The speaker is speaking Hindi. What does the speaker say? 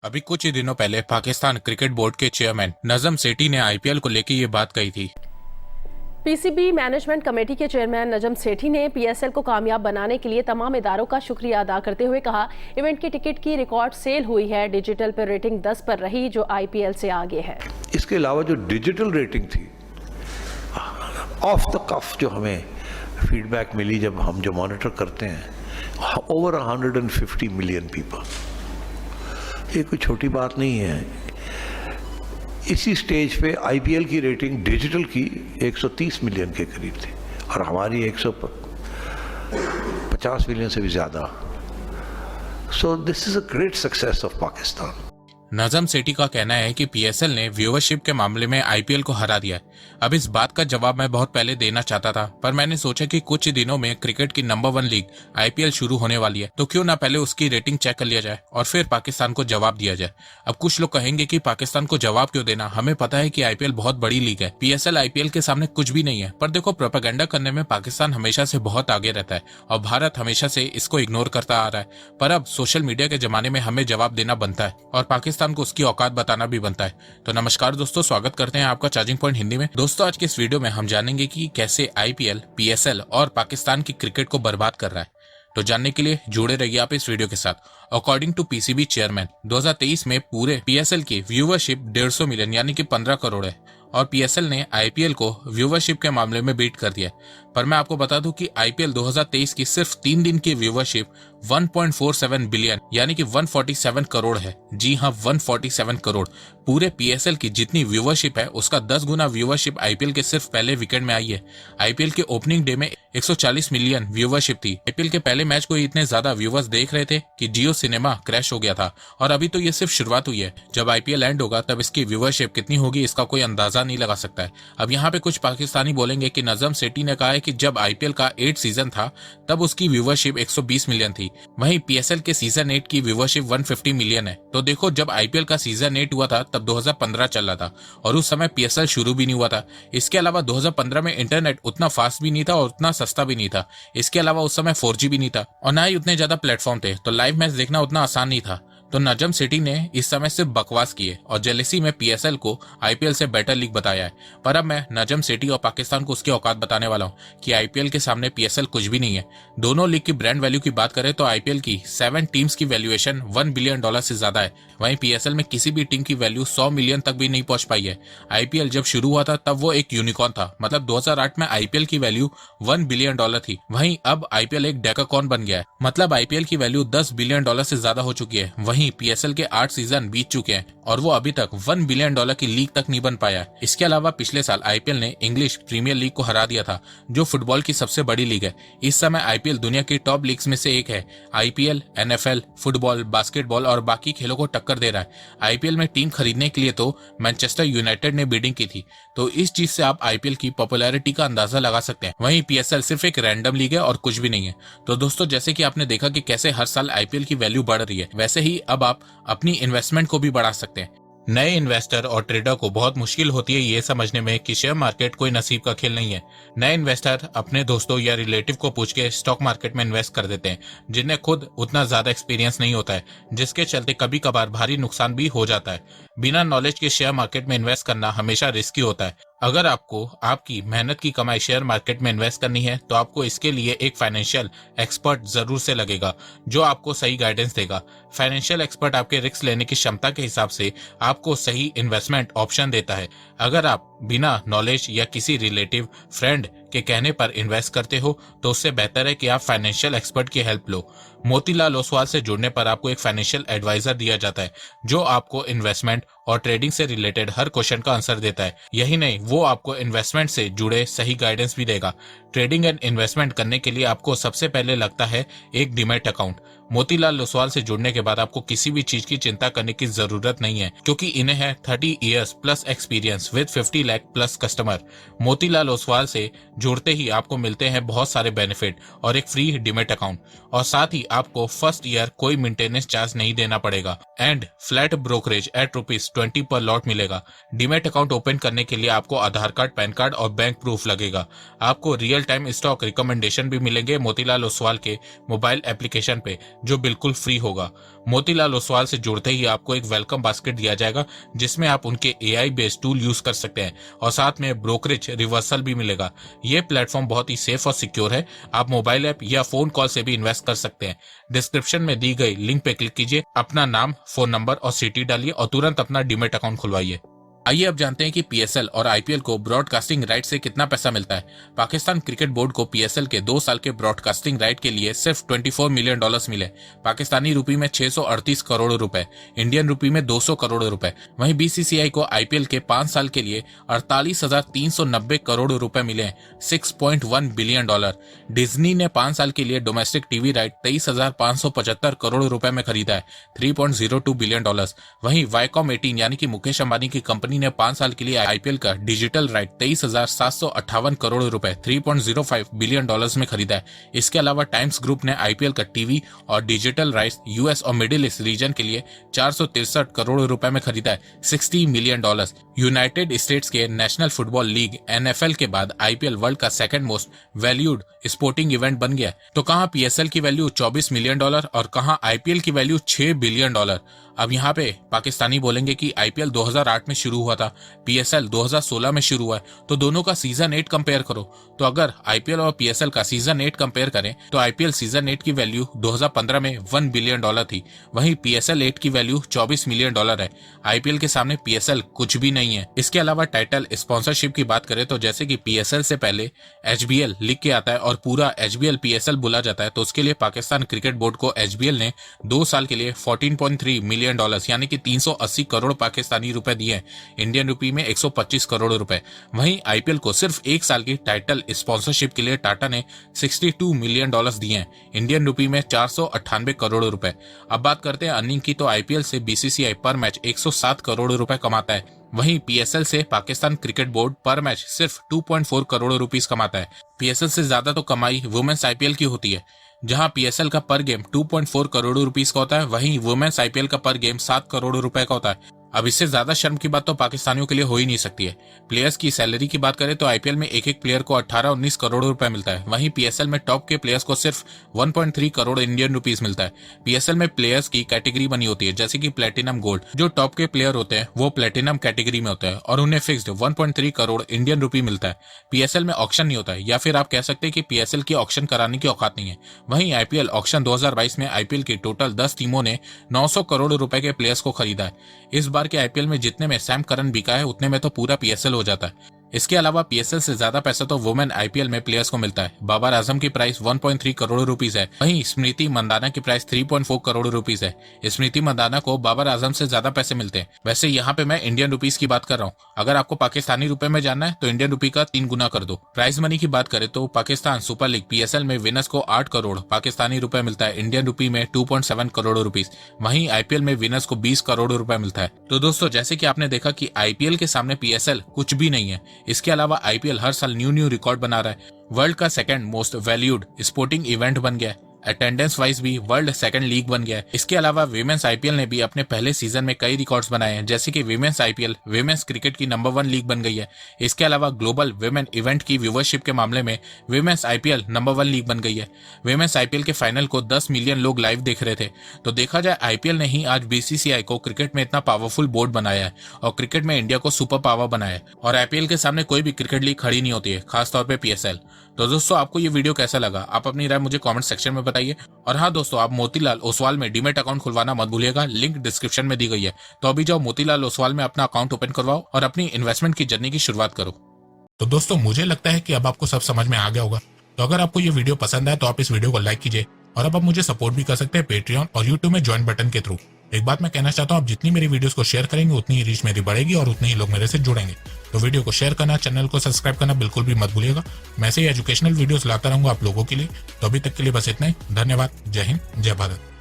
अभी कुछ ही दिनों पहले पाकिस्तान क्रिकेट बोर्ड के चेयरमैन नजम सेठी ने आईपीएल को लेकर ये बात कही थी। पीसीबी मैनेजमेंट कमेटी के चेयरमैन नजम सेठी ने पीएसएल को कामयाब बनाने के लिए तमाम इदारों का शुक्रिया अदा करते हुए कहा, इवेंट की टिकट की रिकॉर्ड सेल हुई है, डिजिटल पर रेटिंग 10 पर रही जो आईपीएल से आगे है। इसके अलावा जो डिजिटल रेटिंग थी, ऑफ द कफ जो हमें फीडबैक मिली, जब हम जो मॉनिटर करते हैं, ओवर 150 मिलियन पीपल, ये कोई छोटी बात नहीं है। इसी स्टेज पे आईपीएल की रेटिंग डिजिटल की 130 मिलियन के करीब थी और हमारी 150 मिलियन से भी ज़्यादा। So this is a great success of Pakistan. Najam Sethi का कहना है कि पीएसएल ने व्यूअरशिप के मामले में आईपीएल को हरा दिया है। अब इस बात का जवाब मैं बहुत पहले देना चाहता था, पर मैंने सोचा कि कुछ ही दिनों में क्रिकेट की नंबर 1 लीग आईपीएल शुरू होने वाली है, तो क्यों ना पहले उसकी रेटिंग चेक कर लिया जाए और फिर पाकिस्तान को जवाब दिया जाए। अब कुछ लोग कहेंगे कि पाकिस्तान को जवाब क्यों देना, हमें पता है कि आईपीएल बहुत बड़ी लीग है, पीएसएल आईपीएल के सामने कुछ भी नहीं है। पर देखो, प्रोपेगेंडा करने में पाकिस्तान हमेशा से बहुत आगे रहता है और भारत हमेशा से इसको इग्नोर करता आ रहा है। पर अब सोशल मीडिया के जमाने में हमें जवाब देना बनता है और पाकिस्तान को उसकी औकात बताना भी बनता है। तो नमस्कार दोस्तों, स्वागत करते हैं आपका चार्जिंग पॉइंट हिंदी में। दोस्तों, आज के इस वीडियो में हम जानेंगे कि कैसे आईपीएल, पीएसएल और पाकिस्तान की क्रिकेट को बर्बाद कर रहा है। तो जानने के लिए जुड़े रहिए आप इस वीडियो के साथ। अकॉर्डिंग टू पीसीबी चेयरमैन, 2023 में पूरे पीएसएल की व्यूवरशिप 150 मिलियन यानी कि 15 करोड़ है और पीएसएल ने आईपीएल को व्यूवरशिप के मामले में बीट कर दिया। पर मैं आपको बता दूं कि आईपीएल 2023 की सिर्फ 3 दिन की व्यूवरशिप 1.47 बिलियन यानी कि 147 करोड़ है। जी हाँ, 147 करोड़। पूरे पीएसएल की जितनी व्यूवरशिप है उसका 10 गुना व्यूवरशिप आईपीएल के सिर्फ पहले वीकेंड में आई है। आईपीएल के ओपनिंग डे में 140 मिलियन व्यूवरशिप थी। आईपीएल के पहले मैच को इतने ज्यादा व्यूवर्स देख रहे थे कि जियो सिनेमा क्रैश हो गया था और अभी तो ये सिर्फ शुरुआत हुई है। जब आईपीएल एंड होगा तब इसकी व्यूवरशिप कितनी होगी इसका कोई अंदाजा नहीं लगा सकता है। अब यहाँ पे कुछ पाकिस्तानी बोलेंगे कि नजम सेठी ने कहा है कि जब आईपीएल का 8 सीजन था तब उसकी व्यूवरशिप 120 मिलियन थी, वहीं पीएसएल के सीजन 8 की व्यूवरशिप 150 मिलियन है। तो देखो, जब आईपीएल का सीजन 8 हुआ था तब 2015 चल रहा था और उस समय पीएसएल शुरू भी नहीं हुआ था। इसके अलावा 2015 में इंटरनेट उतना फास्ट भी नहीं था और उतना सस्ता भी नहीं था। इसके अलावा उस समय 4G भी नहीं था और ना ही उतने ज्यादा प्लेटफॉर्म थे, तो लाइव मैच देखना उतना आसान नहीं था। तो नजम सेठी ने इस समय सिर्फ बकवास किए और जेलेसी में पीएसएल को आईपीएल से बेटर लीग बताया है। पर अब मैं नजम सेठी और पाकिस्तान को उसकी औकात बताने वाला हूं कि आईपीएल के सामने पीएसएल कुछ भी नहीं है। दोनों लीग की ब्रांड वैल्यू की बात करें तो आईपीएल की 7 टीम्स की वैल्यूएशन $1 बिलियन से ज्यादा है, वहीं पीएसएल में किसी भी टीम की वैल्यू 100 मिलियन तक भी नहीं पहुंच पाई है। आईपीएल जब शुरू हुआ था तब वो एक यूनिकॉर्न था, मतलब 2008 में आईपीएल की वैल्यू $1 बिलियन थी, वहीं अब आईपीएल एक डेकाकॉर्न बन गया है, मतलब आईपीएल की वैल्यू $10 बिलियन से ज्यादा हो चुकी है। वहीं पीएसएल के 8 सीजन बीत चुके हैं और वो अभी तक $1 बिलियन की लीग तक नहीं बन पाया है। इसके अलावा पिछले साल आईपीएल ने इंग्लिश प्रीमियर लीग को हरा दिया था, जो फुटबॉल की सबसे बड़ी लीग है। इस समय आईपीएल दुनिया की टॉप लीग्स में से एक है। आईपीएल, एनएफएल, फुटबॉल, बास्केटबॉल और बाकी खेलों को टक्कर दे रहा है। आईपीएल में टीम खरीदने के लिए तो मैनचेस्टर यूनाइटेड ने बिडिंग की थी, तो इस चीज से आप आईपीएल की पॉपुलैरिटी का अंदाजा लगा सकते हैं। वहीं पीएसएल सिर्फ एक रैंडम लीग है और कुछ भी नहीं है। तो दोस्तों, जैसे कि आपने देखा कि कैसे हर साल आईपीएल की वैल्यू बढ़ रही है, वैसे ही अब आप अपनी इन्वेस्टमेंट को भी बढ़ा सकते हैं। नए इन्वेस्टर और ट्रेडर को बहुत मुश्किल होती है ये समझने में कि शेयर मार्केट कोई नसीब का खेल नहीं है। नए इन्वेस्टर अपने दोस्तों या रिलेटिव को पूछ के स्टॉक मार्केट में इन्वेस्ट कर देते हैं, जिन्हें खुद उतना ज्यादा एक्सपीरियंस नहीं होता है, जिसके चलते कभी कभार भारी नुकसान भी हो जाता है। बिना नॉलेज के शेयर मार्केट में इन्वेस्ट करना हमेशा रिस्की होता है। अगर आपको आपकी मेहनत की कमाई शेयर मार्केट में इन्वेस्ट करनी है तो आपको इसके लिए एक फाइनेंशियल एक्सपर्ट जरूर से लगेगा, जो आपको सही गाइडेंस देगा। फाइनेंशियल एक्सपर्ट आपके रिस्क लेने की क्षमता के हिसाब से आपको सही इन्वेस्टमेंट ऑप्शन देता है। अगर आप बिना नॉलेज या किसी रिलेटिव फ्रेंड के कहने पर इन्वेस्ट करते हो तो उससे बेहतर है कि आप फाइनेंशियल एक्सपर्ट की हेल्प लो। मोतीलाल ओसवाल से जुड़ने पर आपको एक फाइनेंशियल एडवाइजर दिया जाता है, जो आपको इन्वेस्टमेंट और ट्रेडिंग से रिलेटेड हर क्वेश्चन का आंसर देता है। यही नहीं, वो आपको इन्वेस्टमेंट से जुड़े सही गाइडेंस भी देगा। ट्रेडिंग एंड इन्वेस्टमेंट करने के लिए आपको सबसे पहले लगता है एक डीमैट अकाउंट। मोतीलाल ओसवाल से जुड़ने के बाद आपको किसी भी चीज की चिंता करने की जरूरत नहीं है, क्योंकि इन्हें है 30 years plus experience with 50 lakh plus customer. Motilal Oswal से जुड़ते ही आपको मिलते हैं बहुत सारे बेनिफिट और एक फ्री डीमैट अकाउंट, और साथ ही आपको फर्स्ट ईयर कोई मेंटेनेंस चार्ज नहीं देना पड़ेगा एंड फ्लैट ब्रोकरेज एट 20 पर लॉट मिलेगा। डीमैट अकाउंट ओपन करने के लिए आपको आधार कार्ड, पैन कार्ड और बैंक प्रूफ लगेगा। आपको रियल टाइम स्टॉक रिकमेंडेशन भी मिलेंगे मोतीलाल ओसवाल के मोबाइल एप्लीकेशन पे, जो बिल्कुल फ्री होगा। मोतीलाल ओसवाल से जुड़ते ही आपको एक वेलकम बास्केट दिया जाएगा, जिसमें आप उनके AI बेस्ड टूल यूज कर सकते हैं और साथ में ब्रोकरेज रिवर्सल भी मिलेगा। ये प्लेटफॉर्म बहुत ही सेफ और सिक्योर है। आप मोबाइल ऐप या फोन कॉल से भी इन्वेस्ट कर सकते हैं। डिस्क्रिप्शन में दी गई लिंक पे क्लिक कीजिए, अपना नाम, फोन नंबर और सिटी डालिए और तुरंत अपना डीमैट अकाउंट खुलवाइए। आइए अब जानते हैं कि PSL और IPL को ब्रॉडकास्टिंग राइट से कितना पैसा मिलता है। पाकिस्तान क्रिकेट बोर्ड को PSL के 2 साल के ब्रॉडकास्टिंग राइट के लिए सिर्फ $24 मिलियन मिले, पाकिस्तानी रुपी में 638 करोड़ रुपए, इंडियन रुपी में 200 करोड़ रुपए। वहीं BCCI को IPL के 5 साल के लिए 48,390 करोड़ रुपए मिले, $6.1 बिलियन। डिज्नी ने 5 साल के लिए डोमेस्टिक टीवी राइट 23,575 करोड़ रुपए में खरीदा है, $3.02 बिलियन। वहीं वाईकॉम 18 यानी कि मुकेश अंबानी की कंपनी ने 5 साल के लिए IPL का डिजिटल राइट 23,758 करोड़ रुपए, $3.05 बिलियन में खरीदा है। इसके अलावा टाइम्स ग्रुप ने IPL का टीवी और डिजिटल राइट्स US और मिडिल ईस्ट रीजन के लिए 463 करोड़ रुपए में खरीदा है, $60 मिलियन। यूनाइटेड स्टेट्स के नेशनल फुटबॉल लीग NFL के बाद IPL वर्ल्ड का second most valued sporting event बन गया। तो कहां PSL की वैल्यू $24 मिलियन और कहां IPL की वैल्यू $6 बिलियन। अब यहाँ पे पाकिस्तानी बोलेंगे कि IPL 2008 में शुरू हुआ था, PSL 2016 में शुरू हुआ है, तो दोनों का सीजन 8 कंपेयर करो। तो अगर IPL और PSL का सीजन 8 कंपेयर करें तो IPL सीजन 8 की वैल्यू 2015 में $1 बिलियन थी, वहीं PSL 8 की वैल्यू $24 मिलियन है। IPL के सामने PSL कुछ भी नहीं है। इसके अलावा टाइटल स्पॉन्सरशिप की बात करें तो जैसे कि PSL से पहले HBL लिख के आता है और पूरा HBL PSL बोला जाता है, तो उसके लिए पाकिस्तान क्रिकेट बोर्ड को HBL ने 2 साल के लिए $14.3 मिलियन यानी कि 380 करोड़ पाकिस्तानी रुपए दिए, इंडियन रुपी में 125 करोड़ रुपए। वहीं IPL को सिर्फ 1 साल की टाइटल स्पॉन्सरशिप के लिए टाटा ने $62 मिलियन दिए हैं, इंडियन रुपी में 498 करोड़ रुपए। अब बात करते हैं अर्निंग की, तो IPL से BCCI पर मैच 107 करोड़ रुपए कमाता है। वहीं PSL से पाकिस्तान क्रिकेट बोर्ड पर मैच सिर्फ 2.4 करोड़ रुपीस कमाता है। PSL से ज्यादा तो कमाई वुमेन्स IPL की होती है, जहां PSL का पर गेम 2.4 करोड़ रुपीस का होता है, वहीं वुमेन्स IPL का पर गेम 7 करोड़ रुपए का होता है। अब इससे ज्यादा शर्म की बात तो पाकिस्तानियों के लिए हो ही नहीं सकती है। प्लेयर्स की सैलरी की बात करें तो IPL में एक प्लेयर को 18-19 करोड़ रुपए मिलता है, वहीं PSL में टॉप के प्लेयर्स को सिर्फ 1.3 करोड़ इंडियन रुपीस मिलता है। PSL में प्लेयर्स की कैटेगरी बनी होती है, जैसे कि प्लेटिनम गोल्ड। जो टॉप के प्लेयर होते हैं वो प्लेटिनम कैटेगरी में होते हैं और उन्हें फिक्स्ड 1.3 करोड़ इंडियन रुपी मिलता है। PSL में ऑक्शन नहीं होता है, या फिर आप कह सकते हैं कि PSL की ऑक्शन कराने की औकात नहीं है। वहीं IPL ऑक्शन 2022 में IPL की टोटल 10 टीमों ने 900 करोड़ रुपए के प्लेयर्स को खरीदा है। इस बार के IPL में जितने में सैम करन बिका है उतने में तो पूरा PSL हो जाता है। इसके अलावा PSL से ज्यादा पैसा तो वुमेन IPL में प्लेयर्स को मिलता है। बाबर आजम की प्राइस 1.3 करोड़ रुपीस है, वहीं स्मृति मंदाना की प्राइस 3.4 करोड़ रुपीस है। स्मृति मंदाना को बाबर आजम से ज्यादा पैसे मिलते हैं। वैसे यहाँ पे मैं इंडियन रुपीस की बात कर रहा हूँ, अगर आपको पाकिस्तानी रुपए में जानना है तो इंडियन रुपी का 3 गुना कर दो। प्राइज मनी की बात करें तो पाकिस्तान सुपर लीग PSL में विनर्स को 8 करोड़ पाकिस्तानी रुपए मिलता है, इंडियन रुपी में 2.7 करोड़ रुपीस। वहीं IPL में विनर्स को 20 करोड़ रुपए मिलता है। तो दोस्तों, जैसे कि आपने देखा कि IPL के सामने PSL कुछ भी नहीं है। इसके अलावा IPL हर साल न्यू रिकॉर्ड बना रहा है, वर्ल्ड का second most valued sporting event बन गया है, अटेंडेंस वाइज भी वर्ल्ड सेकंड लीग बन गया है। इसके अलावा विमेंस IPL ने भी अपने पहले सीजन में कई रिकॉर्ड्स बनाए हैं, जैसे कि विमेंस IPL विमेंस क्रिकेट की नंबर 1 लीग बन गई है। इसके अलावा ग्लोबल विमेन इवेंट की व्यूवरशिप के मामले में विमेंस IPL नंबर 1 लीग बन गई है। विमेंस IPL के फाइनल को 10 मिलियन लोग लाइव देख रहे थे। तो देखा जाए IPL ने ही आज BCCI को क्रिकेट में इतना पावरफुल बोर्ड बनाया है और क्रिकेट में इंडिया को सुपर पावर बनाया है, और IPL के सामने कोई भी क्रिकेट लीग खड़ी नहीं होती है, खासतौर पर PSL। तो दोस्तों, आपको ये वीडियो कैसा लगा? आप अपनी राय मुझे कमेंट सेक्शन में बताइए। और हाँ दोस्तों, आप मोतीलाल ओसवाल में डीमैट अकाउंट खुलवाना मत भूलिएगा, लिंक डिस्क्रिप्शन में दी गई है। तो अभी जाओ मोतीलाल ओसवाल में अपना अकाउंट ओपन करवाओ और अपनी इन्वेस्टमेंट की जर्नी की शुरुआत करो। तो दोस्तों, मुझे लगता है कि अब आपको सब समझ में आ गया होगा। तो अगर आपको ये वीडियो पसंद आए तो आप इस वीडियो को लाइक कीजिए, और अब आप मुझे सपोर्ट भी कर सकते हैं पेट्रियन और यूट्यूब में ज्वाइन बटन के थ्रू। एक बात मैं कहना चाहता हूँ, आप जितनी मेरी वीडियोस को शेयर करेंगे उतनी ही रीच मेरी बढ़ेगी और उतने ही लोग मेरे से जुड़ेंगे। तो वीडियो को शेयर करना, चैनल को सब्सक्राइब करना बिल्कुल भी मत भूलिएगा। मैं ऐसे ही एजुकेशनल वीडियोस लाता रहूंगा आप लोगों के लिए। तो अभी तक के लिए बस इतना ही। धन्यवाद। जय हिंद, जय भारत।